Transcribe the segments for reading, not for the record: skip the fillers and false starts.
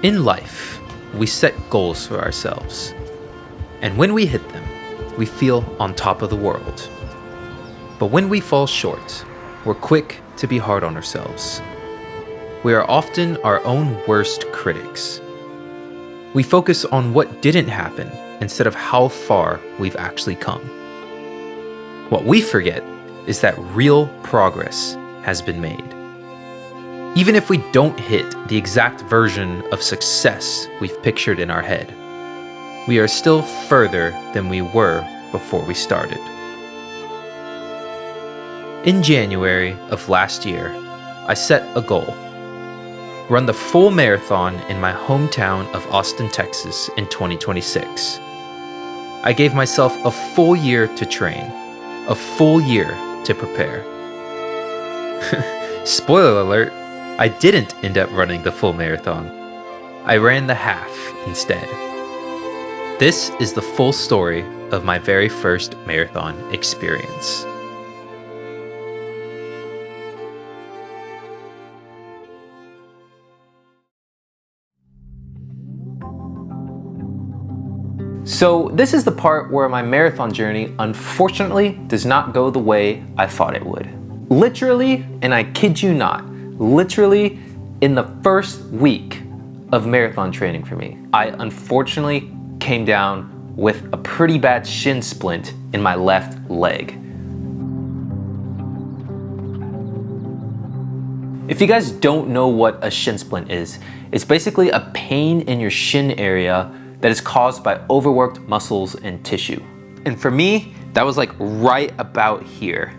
In life, we set goals for ourselves. And when we hit them, we feel on top of the world. But when we fall short, we're quick to be hard on ourselves. We are often our own worst critics. We focus on what didn't happen instead of how far we've actually come. What we forget is that real progress has been made. Even if we don't hit the exact version of success we've pictured in our head, we are still further than we were before we started. In January of last year, I set a goal: run the full marathon in my hometown of Austin, Texas in 2026. I gave myself a full year to train, a full year to prepare. Spoiler alert, I didn't end up running the full marathon. I ran the half instead. This is the full story of my very first marathon experience. So this is the part where my marathon journey unfortunately does not go the way I thought it would. Literally, and I kid you not, literally in the first week of marathon training for me, I unfortunately came down with a pretty bad shin splint in my left leg. If you guys don't know what a shin splint is, it's basically a pain in your shin area that is caused by overworked muscles and tissue. And for me, that was like right about here.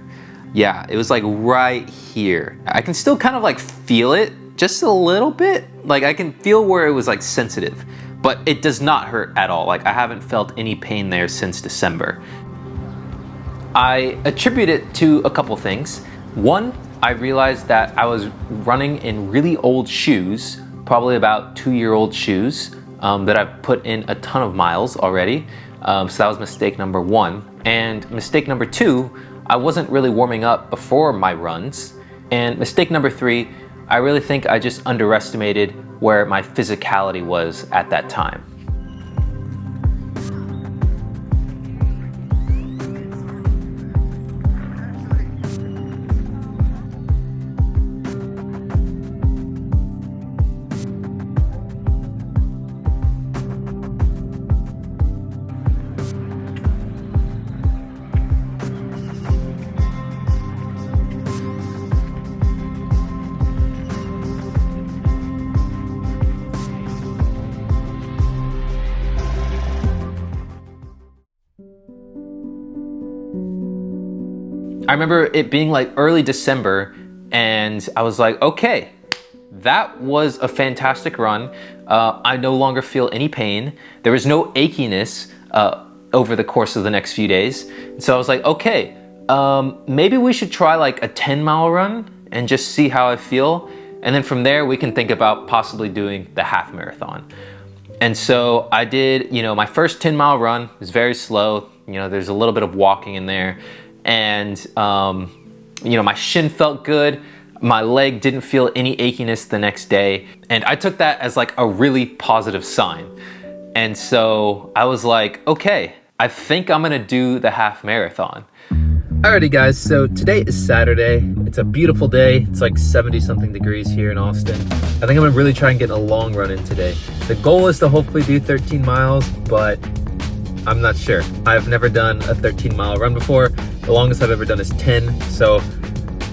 Yeah, it was like right here. I can still kind of like feel it just a little bit. Like I can feel where it was like sensitive, but it does not hurt at all. Like I haven't felt any pain there since December. I attribute it to a couple things. One, I realized that I was running in really old shoes, probably about 2-year-old shoes, that I've put in a ton of miles already. So that was mistake number one. And mistake number two, I wasn't really warming up before my runs. And mistake number three, I really think I just underestimated where my physicality was at that time. I remember it being like early December and I was like, okay, that was a fantastic run. I no longer feel any pain. There was no achiness over the course of the next few days. So I was like, okay, maybe we should try like a 10-mile run and just see how I feel. And then from there, we can think about possibly doing the half marathon. And so I did, my first 10-mile run. It was very slow. There's a little bit of walking in there. And, my shin felt good. My leg didn't feel any achiness the next day. And I took that as like a really positive sign. And so I was like, okay, I think I'm gonna do the half marathon. Alrighty guys, so today is Saturday. It's a beautiful day. It's like 70 something degrees here in Austin. I think I'm gonna really try and get a long run in today. The goal is to hopefully do 13 miles, but I'm not sure. I've never done a 13-mile run before. The longest I've ever done is 10. So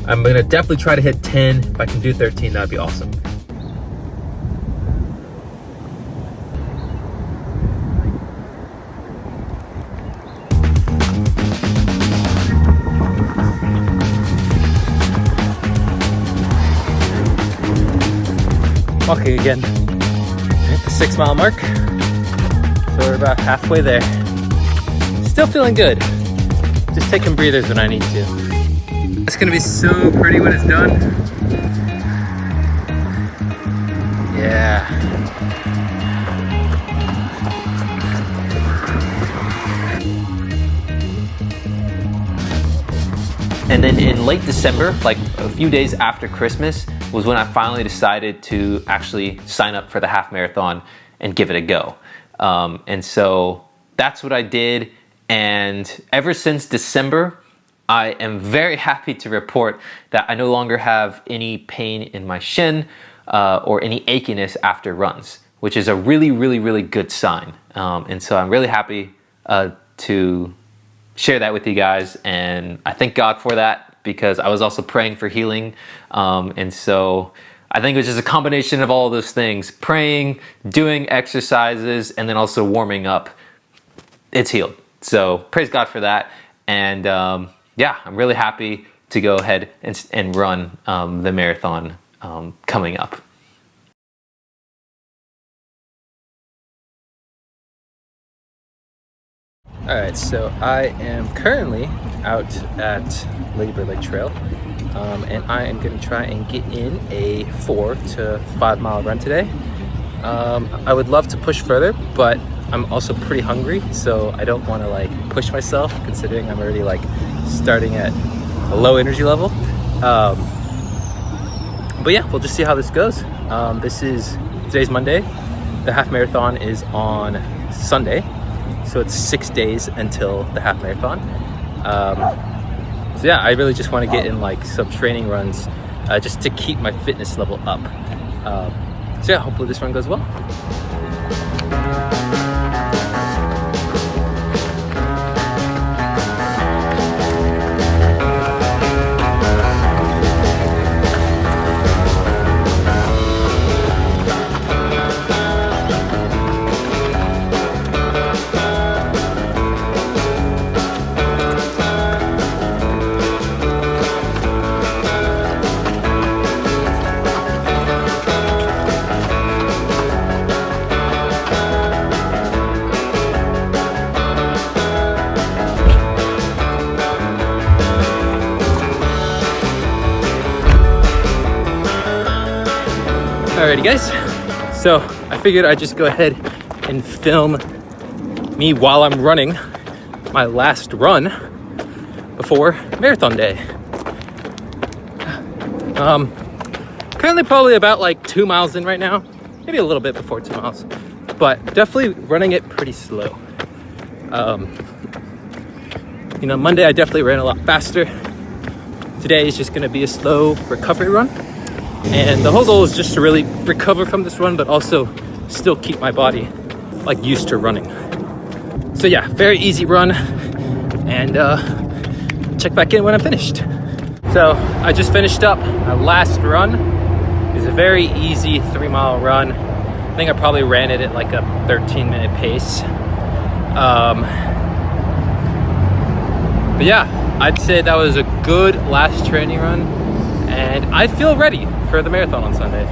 I'm gonna definitely try to hit 10. If I can do 13, that'd be awesome. Walking again. Hit the 6-mile mark. So we're about halfway there. Still feeling good. Just taking breathers when I need to. It's gonna be so pretty when it's done. Yeah. And then in late December, like a few days after Christmas, was when I finally decided to actually sign up for the half marathon and give it a go. And so that's what I did. And ever since December, I am very happy to report that I no longer have any pain in my shin or any achiness after runs, which is a really, really, really good sign. And so I'm really happy to share that with you guys. And I thank God for that, because I was also praying for healing. And so I think it was just a combination of all of those things: praying, doing exercises, and then also warming up. It's healed. So praise God for that. And yeah, I'm really happy to go ahead and run the marathon coming up. All right, so I am currently out at Lady Bird Lake Trail, and I am going to try and get in a 4 to 5 mile run today. I would love to push further, but I'm also pretty hungry, so I don't want to like push myself, considering I'm already like starting at a low energy level. But yeah, we'll just see how this goes. Today's Monday. The half marathon is on Sunday, so it's 6 days until the half marathon. So yeah, I really just want to get in like some training runs just to keep my fitness level up. So yeah, hopefully this run goes well. Alrighty guys, so I figured I'd just go ahead and film me while I'm running my last run before marathon day. Currently probably about like 2 miles in right now, maybe a little bit before 2 miles, but definitely running it pretty slow. Monday I definitely ran a lot faster. Today is just gonna be a slow recovery run. And the whole goal is just to really recover from this run, but also still keep my body like used to running. So yeah, very easy run, and check back in when I'm finished. So I just finished up my last run. It's a very easy 3 mile run. I think I probably ran it at like a 13-minute pace. But yeah, I'd say that was a good last training run, and I feel ready for the marathon on Sunday.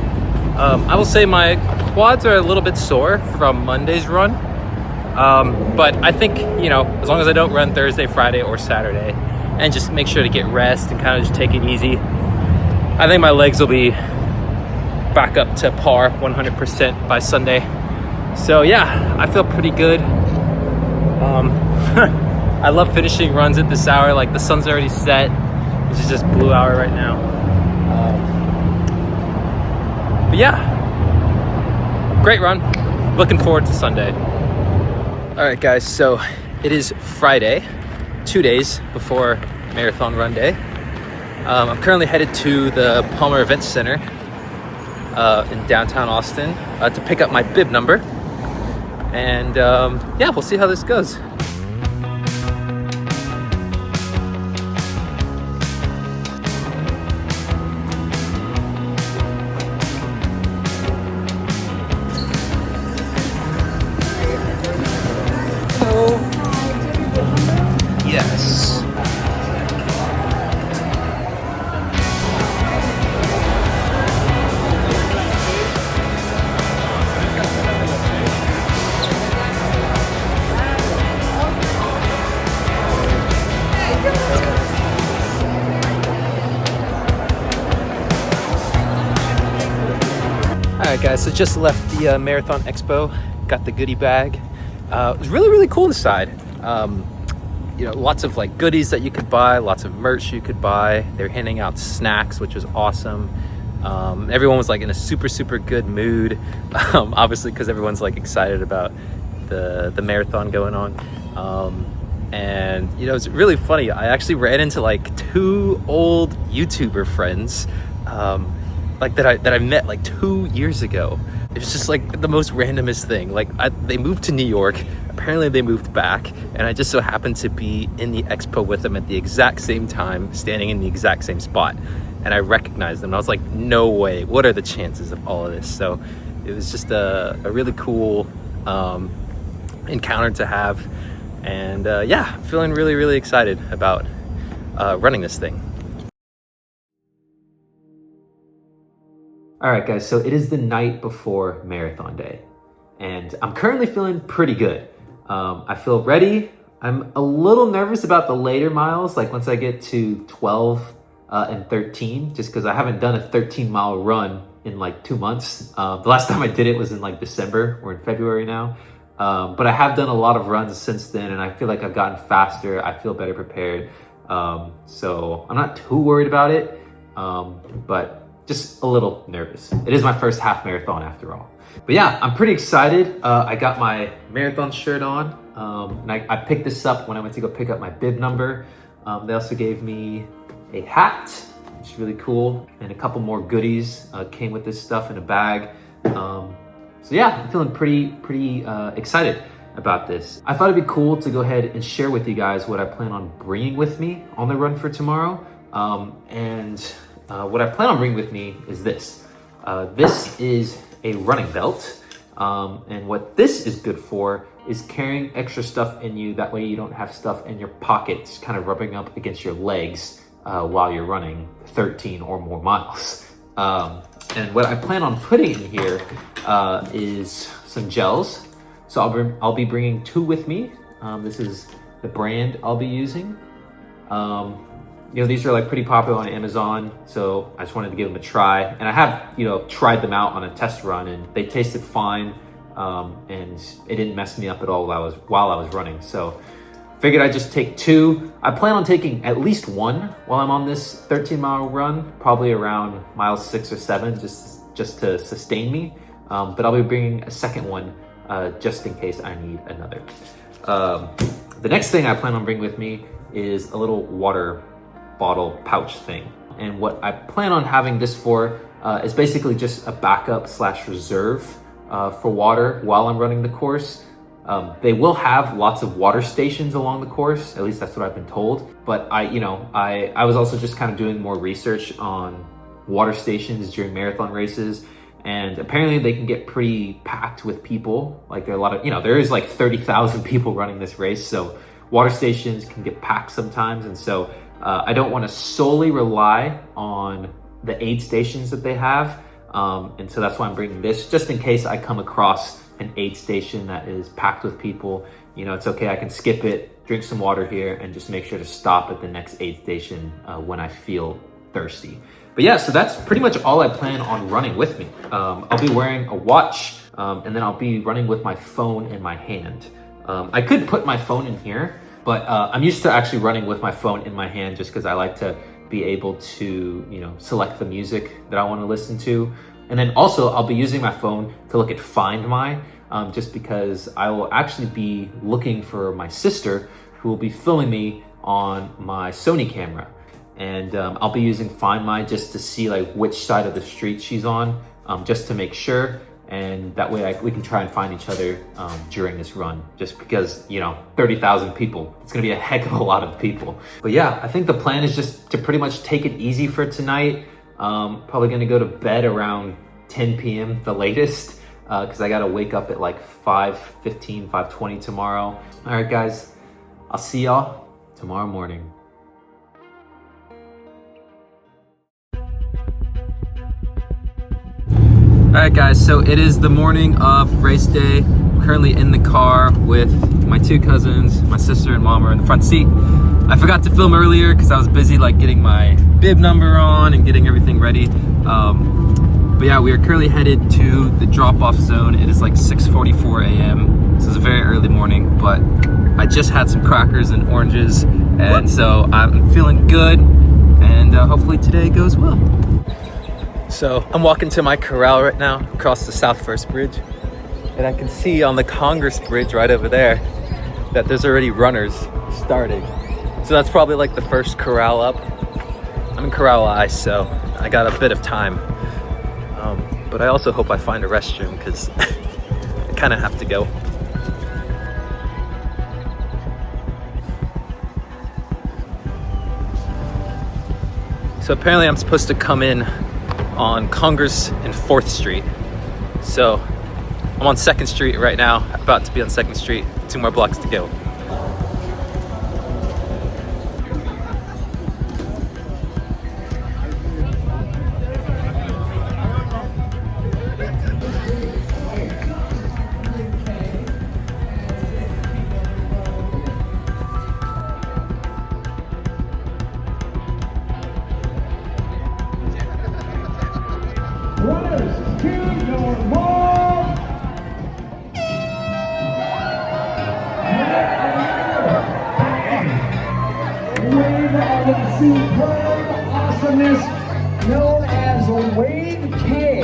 I will say my quads are a little bit sore from Monday's run, but I think, as long as I don't run Thursday, Friday, or Saturday, and just make sure to get rest and kind of just take it easy, I think my legs will be back up to par 100% by Sunday. So yeah, I feel pretty good. I love finishing runs at this hour. Like, the sun's already set, which is just blue hour right now. But yeah, great run. Looking forward to Sunday. All right, guys, so it is Friday, 2 days before marathon run day. I'm currently headed to the Palmer Event Center in downtown Austin to pick up my bib number. And yeah, we'll see how this goes. Yes. All right, guys, so just left the Marathon Expo, got the goodie bag. It was really, really cool inside. Lots of like goodies that you could buy, lots of merch you could buy. They're handing out snacks, which was awesome. Everyone was like in a super good mood, obviously because everyone's like excited about the marathon going on. And you know, it's really funny. I actually ran into like 2 old YouTuber friends, like that I met like 2 years ago. It was just like the most randomest thing. Like they moved to New York. Apparently they moved back, and I just so happened to be in the Expo with them at the exact same time, standing in the exact same spot. And I recognized them. I was like, no way. What are the chances of all of this? So it was just a really cool encounter to have. And yeah, feeling really excited about running this thing. All right, guys, so it is the night before marathon day, and I'm currently feeling pretty good. I feel ready. I'm a little nervous about the later miles, like once I get to 12 and 13, just because I haven't done a 13-mile run in like 2 months. The last time I did it was in like December. We're in February now. But I have done a lot of runs since then, and I feel like I've gotten faster. I feel better prepared. So I'm not too worried about it, but just a little nervous. It is my first half marathon after all. But yeah, I'm pretty excited. I got my marathon shirt on, and I picked this up when I went to go pick up my bib number. They also gave me a hat, which is really cool, and a couple more goodies came with this stuff in a bag. So yeah, I'm feeling pretty excited about this. I thought it'd be cool to go ahead and share with you guys what I plan on bringing with me on the run for tomorrow. What I plan on bringing with me is this. This is a running belt. And what this is good for is carrying extra stuff in you. That way you don't have stuff in your pockets kind of rubbing up against your legs while you're running 13 or more miles. And what I plan on putting in here is some gels. So I'll be bringing 2 with me. This is the brand I'll be using. You know, these are like pretty popular on Amazon, so I just wanted to give them a try. And I have, you know, tried them out on a test run, and they tasted fine, and it didn't mess me up at all while I was running. So figured I'd just take 2. I plan on taking at least 1 while I'm on this 13-mile run, probably around miles 6 or 7, just to sustain me. But I'll be bringing a second one just in case I need another. The next thing I plan on bringing with me is a little water bottle pouch thing. And what I plan on having this for is basically just a backup / reserve for water while I'm running the course. They will have lots of water stations along the course, at least that's what I've been told. But I was also just kind of doing more research on water stations during marathon races, and apparently they can get pretty packed with people. Like there are a lot of, there is like 30,000 people running this race, so water stations can get packed sometimes. And so I don't want to solely rely on the aid stations that they have. And so that's why I'm bringing this, just in case I come across an aid station that is packed with people. It's okay, I can skip it, drink some water here, and just make sure to stop at the next aid station when I feel thirsty. But yeah, so that's pretty much all I plan on running with me. I'll be wearing a watch, and then I'll be running with my phone in my hand. I could put my phone in here, but I'm used to actually running with my phone in my hand just because I like to be able to, select the music that I want to listen to. And then also I'll be using my phone to look at Find My, just because I will actually be looking for my sister who will be filming me on my Sony camera. And I'll be using Find My just to see like which side of the street she's on, just to make sure. And that way we can try and find each other during this run, just because, 30,000 people, it's gonna be a heck of a lot of people. But yeah, I think the plan is just to pretty much take it easy for tonight. Probably gonna go to bed around 10 p.m. the latest, because I gotta wake up at like 5:15, 5:20 tomorrow. All right, guys, I'll see y'all tomorrow morning. All right, guys, so it is the morning of race day. I'm currently in the car with my 2 cousins. My sister and mom are in the front seat. I forgot to film earlier because I was busy like getting my bib number on and getting everything ready. But yeah, we are currently headed to the drop-off zone. It is like 6:44 a.m. This is a very early morning, but I just had some crackers and oranges, and so I'm feeling good, and hopefully today goes well. So I'm walking to my corral right now across the South First Bridge, and I can see on the Congress Bridge right over there that there's already runners starting. So that's probably like the first corral up. I'm in Corral I, so I got a bit of time. But I also hope I find a restroom because I kind of have to go. So apparently I'm supposed to come in on Congress and 4th Street. So I'm on 2nd Street right now, about to be on 2nd Street, 2 more blocks to go. Runners to your wall. Wave of superb awesomeness known as a Wave K.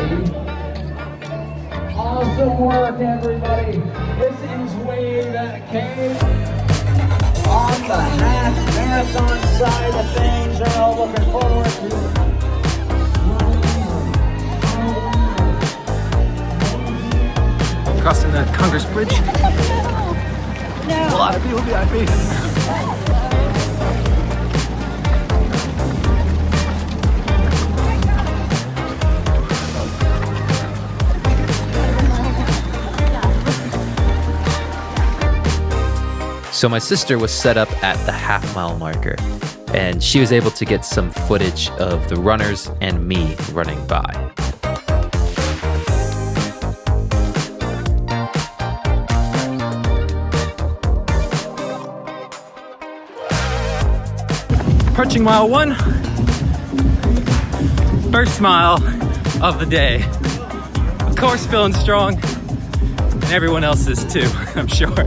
Awesome work, everybody. This is Wave K. On the half marathon side of things, we're all looking forward to Crossing the Congress Bridge. A lot of people VIP. So my sister was set up at the half-mile marker, and she was able to get some footage of the runners and me running by. Approaching mile 1. First mile of the day. Of course, feeling strong, and everyone else is too, I'm sure.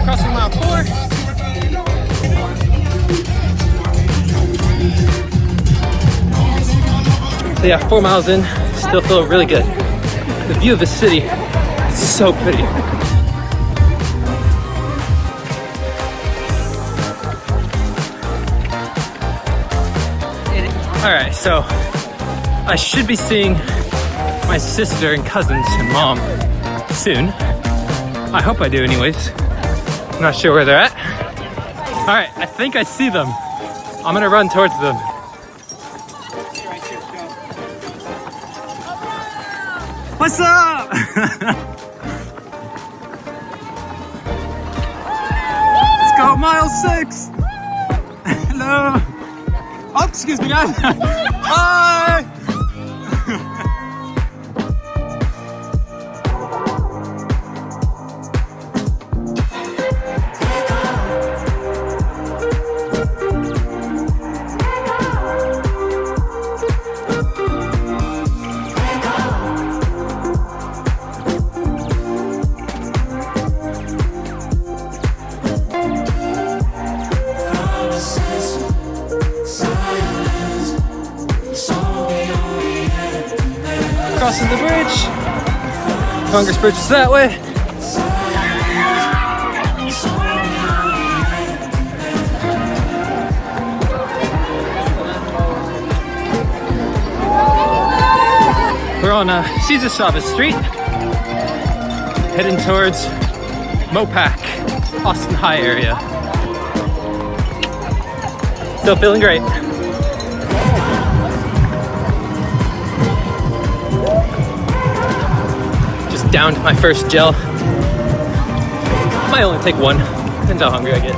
Crossing mile 4. So yeah, 4 miles in, still feel really good. The view of the city is so pretty. All right, so I should be seeing my sister and cousins and mom soon. I hope I do anyways. I'm not sure where they're at. All right, I think I see them. I'm gonna run towards them. What's up? Let's go, mile 6. Hello. Oh, excuse me, guys. Bye. Crossing the bridge. Congress Bridge is that way. We're on Caesar Chavez Street, heading towards Mopac, Austin High area. Still feeling great. Downed my first gel. Might only take one. Depends how hungry I get.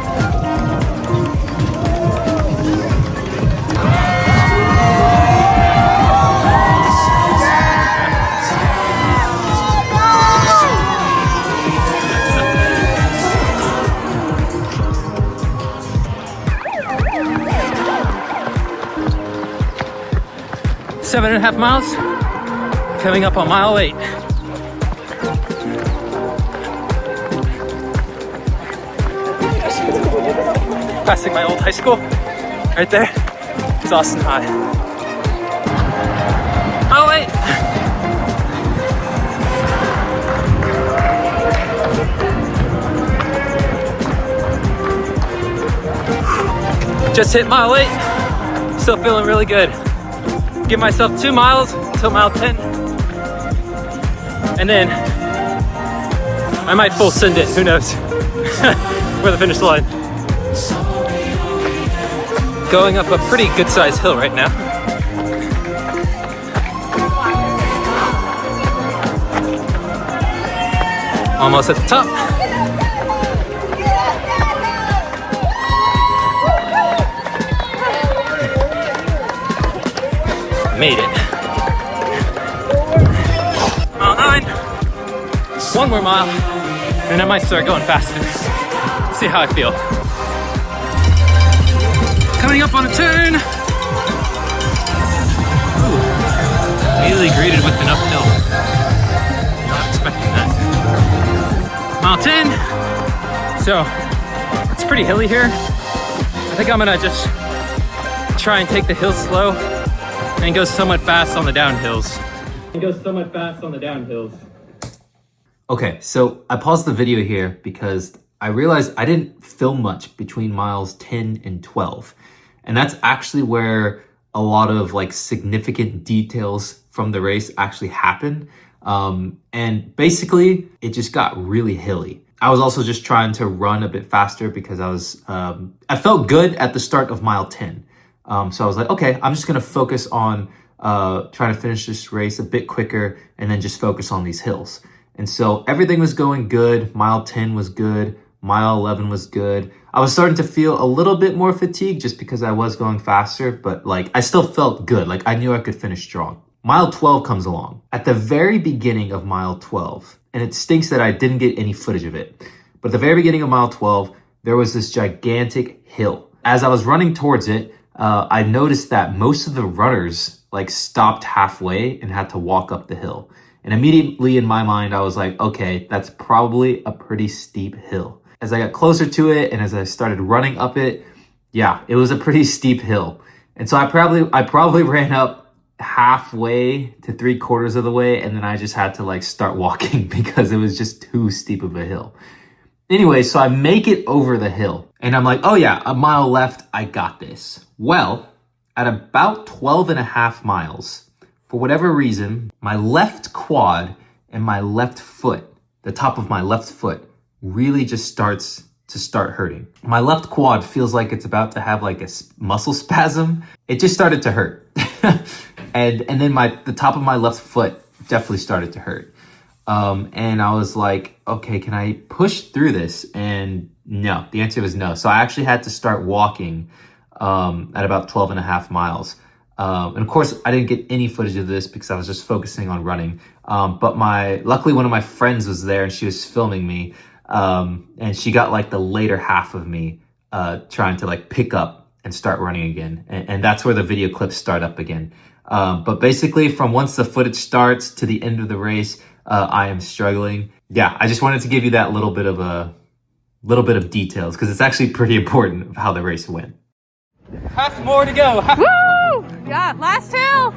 7.5 miles. Coming up on mile 8. Passing my old high school right there. It's Austin High. Mile 8. Just hit mile 8. Still feeling really good. Give myself 2 miles till mile 10. And then I might full send it, who knows, for the finish line. Going up a pretty good sized hill right now. Almost at the top. Made it. Mile 9. 1 more mile, and I might start going faster. See how I feel. Coming up on a turn. Ooh. Immediately greeted with an uphill. Not expecting that. Mile 10. So, it's pretty hilly here. I think I'm gonna just try and take the hill slow and go somewhat fast on the downhills. Okay, so I paused the video here because I realized I didn't film much between miles 10 and 12. And that's actually where a lot of like significant details from the race actually happened. And basically it just got really hilly. I was also just trying to run a bit faster because I felt good at the start of mile 10. So I was like, okay, I'm just gonna focus on trying to finish this race a bit quicker and then just focus on these hills. And so everything was going good. Mile 10 was good. Mile 11 was good. I was starting to feel a little bit more fatigued just because I was going faster, but like I still felt good. Like I knew I could finish strong. Mile 12 comes along. At the very beginning of mile 12, and it stinks that I didn't get any footage of it, but at the very beginning of mile 12, there was this gigantic hill. As I was running towards it, I noticed that most of the runners like stopped halfway and had to walk up the hill. And immediately in my mind, I was like, okay, that's probably a pretty steep hill. As I got closer to it and as I started running up it, yeah, it was a pretty steep hill. And so I probably ran up halfway to 3/4 of the way, and then I just had to like start walking because it was just too steep of a hill. Anyway, so I make it over the hill and I'm like, oh yeah, a mile left, I got this. Well, at about 12.5 miles, for whatever reason, my left quad and my left foot, the top of my left foot, really just starts hurting. My left quad feels like it's about to have like a muscle spasm. It just started to hurt. and then the top of my left foot definitely started to hurt. And I was like, okay, can I push through this? And no, the answer was no. So I actually had to start walking at about 12.5 miles. And of course, I didn't get any footage of this because I was just focusing on running. But luckily one of my friends was there and she was filming me. And she got like the later half of me trying to like pick up and start running again. And that's where the video clips start up again. But basically from once the footage starts to the end of the race, I am struggling. Yeah, I just wanted to give you that little bit of details because it's actually pretty important of how the race went. Half more to go. Woo! Yeah, last hill.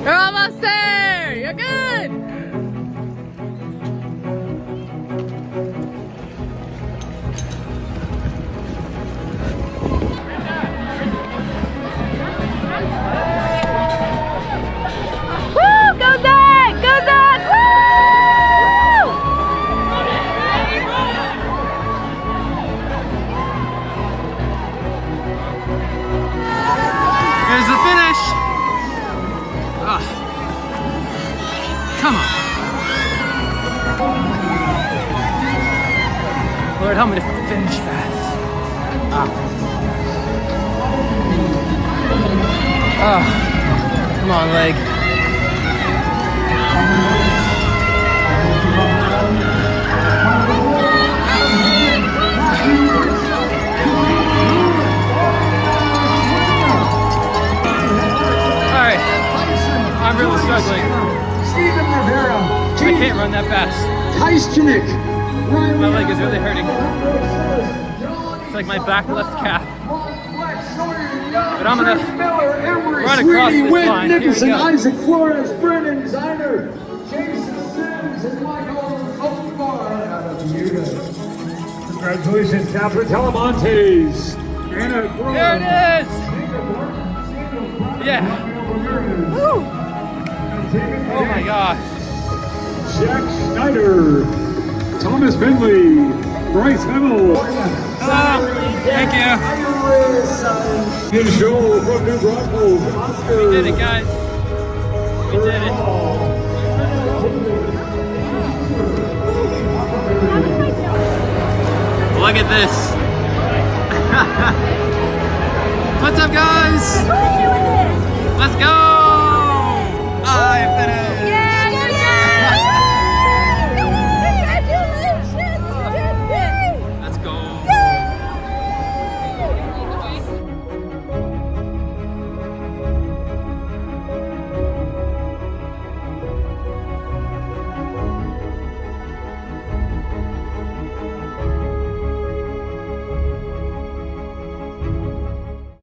You're almost there. You're good. Woo! Go Zach! Go Zach! Woo! Here's the finish. Come on. Lord, help me to finish fast. Come on, leg. can't run that fast. Tyschnik. My leg is really hurting. It's like my back left calf. But I'm gonna run across this line. Here we Nicholson, go. Isaac Flores, Brennan Ziner, Jason Sims, and Michael Oakbar out of Utah. Congratulations, Catherine Telemontes. Anna Brewer. There it is! Yeah. Woo! Oh my gosh. Jack Schneider, Thomas Bentley, Bryce Hemmel. Hello. Thank you. Ian Joel from New Braunfels, Oscar. We did it, guys. We did it. Look at this. What's up, guys? Let's go.